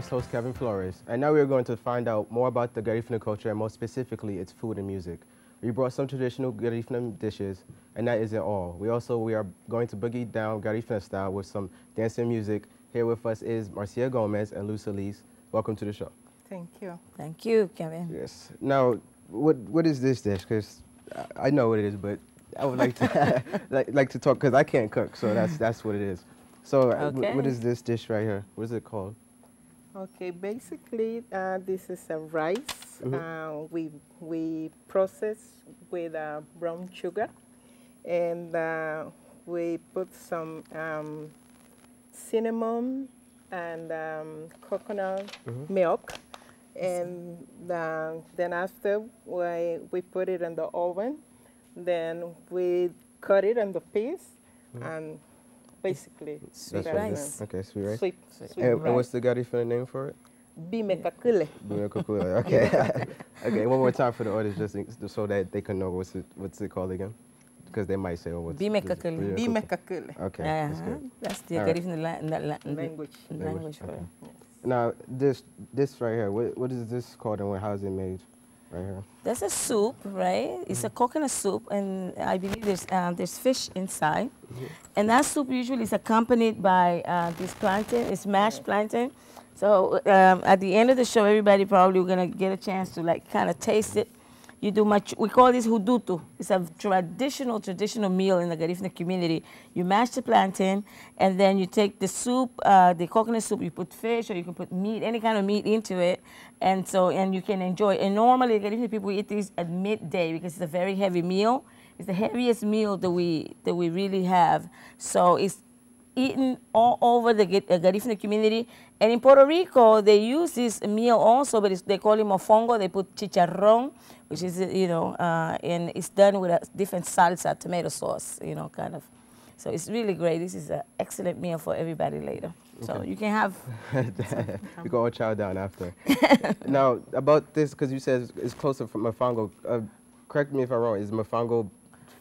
Host Kevin Flores, and now we are going to find out more about the Garifuna culture and more specifically its food and music. We brought some traditional Garifuna dishes, and that isn't all. We are going to boogie down Garifuna style with some dancing music. Here with us is Marcia Gomez and Luz Elise. Welcome to the show. Thank you. Thank you, Kevin. Yes. Now, what is this dish? Because I know what it is, but I would like to like to talk because I can't cook, so that's what it is. So, Okay. what is this dish right here? What is it called? Okay, basically, this is a rice. We process with brown sugar, and we put some cinnamon and coconut milk, and then after we put it in the oven. Then we cut it in the piece, and basically Sweet that's rice. Okay, sweet rice. Sweet And what's the Garifuna name for it? Bimekakule. Okay. Okay. One more time for the audience, just so that they can know what's it called again, because they might say, "Oh, what's Bimekakule. Bimekakule. Okay, that's good. That's the All right. Garifuna language for it. Now this right here, what is this called and how is it made? Right here. That's a soup, right? It's a coconut soup, and I believe there's fish inside. And that soup usually is accompanied by this plantain. It's mashed plantain. So at the end of the show, everybody probably gonna get a chance to like kind of taste it. You do we call this hudutu. It's a traditional meal in the Garifuna community. You mash the plantain, and then you take the soup, the coconut soup. You put fish, or you can put meat, any kind of meat into it, and you can enjoy. And normally, Garifuna people eat this at midday because it's a very heavy meal. It's the heaviest meal that we really have. So it's eaten all over the Garifuna community. And in Puerto Rico, they use this meal also, but they call it mofongo. They put chicharrón, which is, and it's done with a different salsa, tomato sauce, kind of. So it's really great. This is an excellent meal for everybody later. Okay. So you can have... You can all chow down after. Now, about this, because you said it's closer from mofongo, correct me if I'm wrong, is mofongo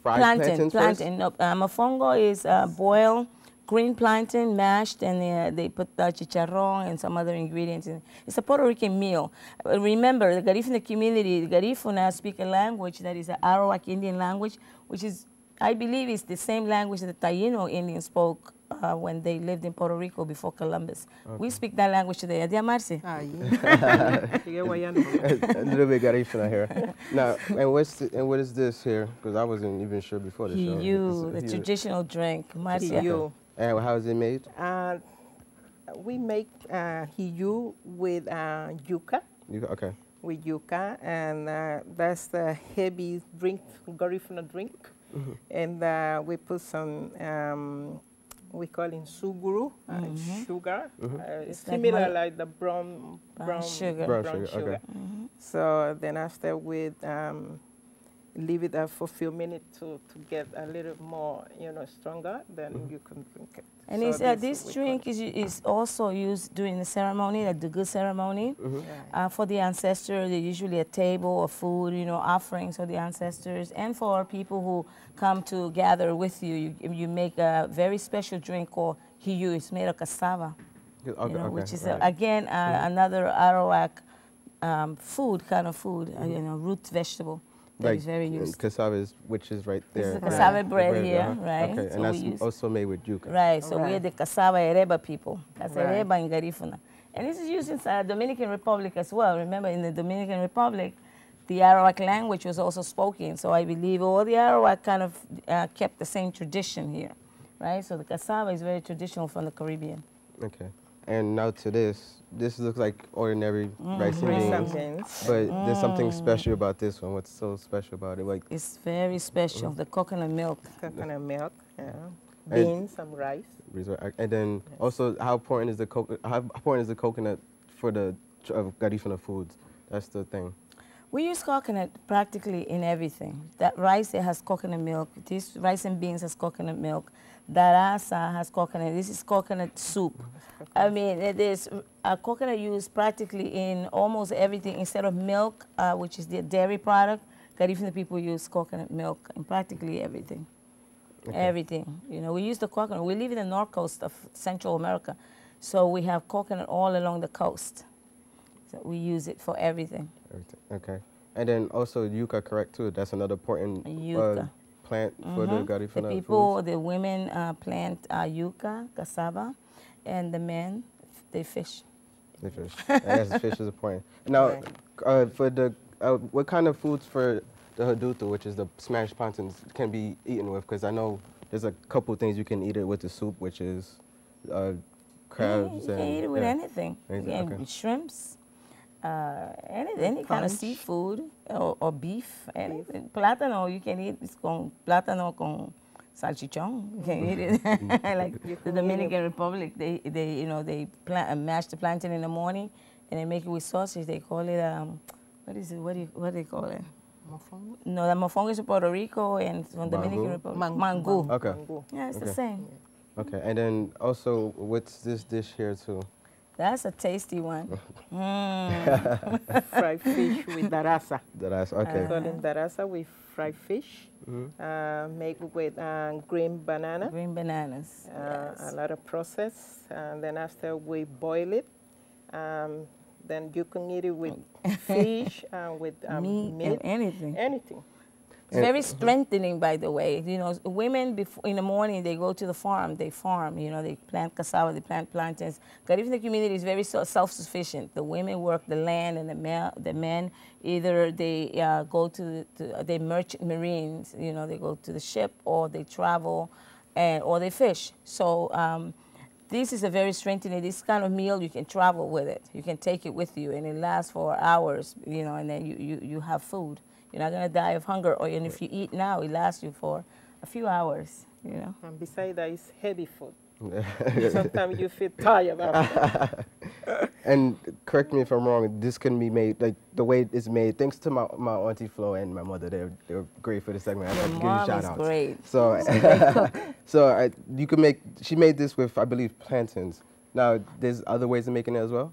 fried plantains first? No, mofongo is boiled green plantain mashed, and they put chicharrón and some other ingredients in. It's a Puerto Rican meal. Remember, the Garifuna community, the Garifuna speak a language that is an Arawak Indian language, which is, I believe, is the same language that the Taino Indians spoke when they lived in Puerto Rico before Columbus. Okay. We speak that language today. Adia Marci. Ah, yeah. A little bit Garifuna here. Now, and what is this here? Because I wasn't even sure before the show. Hiyu, the traditional drink. Marcia. Hiyu. And how is it made? We make hiyu with yuca. Okay. With yuca, and that's the heavy drink, Garifuna drink. And we put some, we call it suguru, sugar. It's similar like the brown sugar. Okay. So then after we leave it for a few minutes to get a little more, stronger, then you can drink it. And so this drink is also used during the ceremony, like the good ceremony. For the ancestors, there's usually a table of food, offerings for the ancestors. And for people who come to gather with you, you make a very special drink called hiyu. It's made of cassava, which is, again, another Arawak food, root vegetable. That is very used. Cassava, which is right there. This is the cassava bread here, right? Okay, so and that's also made with yuca. Right, so we're the cassava ereba people. That's ereba in Garifuna. And this is used in the Dominican Republic as well. Remember, in the Dominican Republic, the Arawak language was also spoken. So I believe all the Arawak kind of kept the same tradition here, right? So the cassava is very traditional from the Caribbean. Okay. And now to this looks like ordinary rice and beans, but there's something special about this one. What's so special about it? Like, it's very special, the coconut milk. Coconut milk, beans, some rice. And then also, how important is the coconut for the Garifuna foods? That's the thing. We use coconut practically in everything. That rice, it has coconut milk. This rice and beans has coconut milk. That asa has coconut. This is coconut soup. I mean, there's coconut used practically in almost everything. Instead of milk, which is the dairy product, Garifuna people use coconut milk in practically everything. Okay. Everything. We use the coconut. We live in the north coast of Central America. So we have coconut all along the coast. So we use it for everything. Everything. Okay. And then also yuca, correct too? That's another important Yuca. plant for the Garifuna The people, foods? the women plant yuca, cassava, and the men, they fish. They fish. I guess fish is important. Now, for the what kind of foods for the haduto, which is the smashed plantains, can be eaten with? Because I know there's a couple things you can eat it with the soup, which is crabs. You can eat it with anything. Anything, You can okay. shrimps, any kind of seafood or beef. Anything. Plátano, you can eat it's con plátano con salchichón. You can eat it like the Dominican Republic. They mash the plantain in the morning, and they make it with sausage. They call it what is it? What do they call it? Mofongo? No, the mofongo is in Puerto Rico and from Dominican Republic. Mango. Okay. Yeah, it's the same. Okay, and then also, what's this dish here too? That's a tasty one. Fried fish with darasa. That's okay. Call it darasa with fried fish, made with green banana. Green bananas. A lot of process. And then after we boil it, then you can eat it with fish, with meat, meat, anything. anything. It's very strengthening, by the way. You know, women in the morning, they go to the farm, they farm, you know, they plant cassava, they plant plantains. Garifuna community is very self-sufficient. The women work the land, and the men either they go they merchant marines, you know, they go to the ship, or they travel, or they fish. So this is a very strengthening. This kind of meal, you can travel with it. You can take it with you, and it lasts for hours, you know, and then you have food. You're not going to die of hunger, and if you eat now, it lasts you for a few hours, you know. And besides that, it's heavy food. Sometimes you feel tired after. And correct me if I'm wrong, this can be made, like the way it's made, thanks to my Auntie Flo and my mother, they're great for the segment. I have to give you Mom shout is outs. great. So, you can make, she made this with, I believe, plantains. Now, there's other ways of making it as well?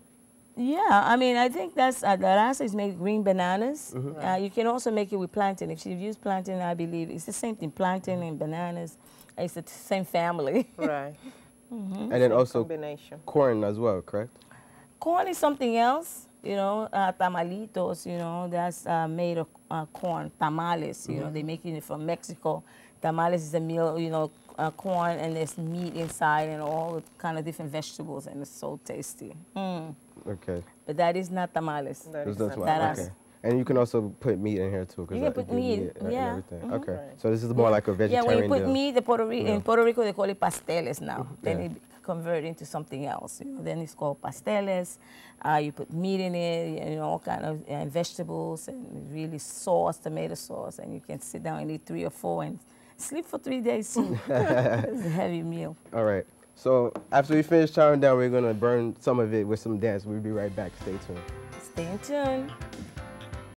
Yeah, I mean, I think that's, the rasa is made with green bananas. You can also make it with plantain. If you use plantain, I believe it's the same thing, plantain and bananas. It's the same family. Right. And then also Combination. corn as well, correct? Corn is something else, you know, tamalitos, you know, that's made of corn, tamales, you know, they make it from Mexico. Tamales is a meal, you know, corn, and there's meat inside and all kind of different vegetables, and it's so tasty. Okay. But that is not tamales. That is That's not why, That okay. And you can also put meat in here too. 'Cause You can that put gives meat, and yeah. everything. Okay. So this is more like a Yeah, vegetarian when you put deal. meat, in Puerto Rico they call it pasteles now. Then it convert into something else. You know, then it's called pasteles. You put meat in it, you know, all kind of vegetables, and really sauce, tomato sauce, and you can sit down and eat 3 or 4 and sleep for 3 days too. It's a heavy meal. All right. So after we finish chowing down, we're gonna burn some of it with some dance. We'll be right back. Stay tuned. Stay tuned.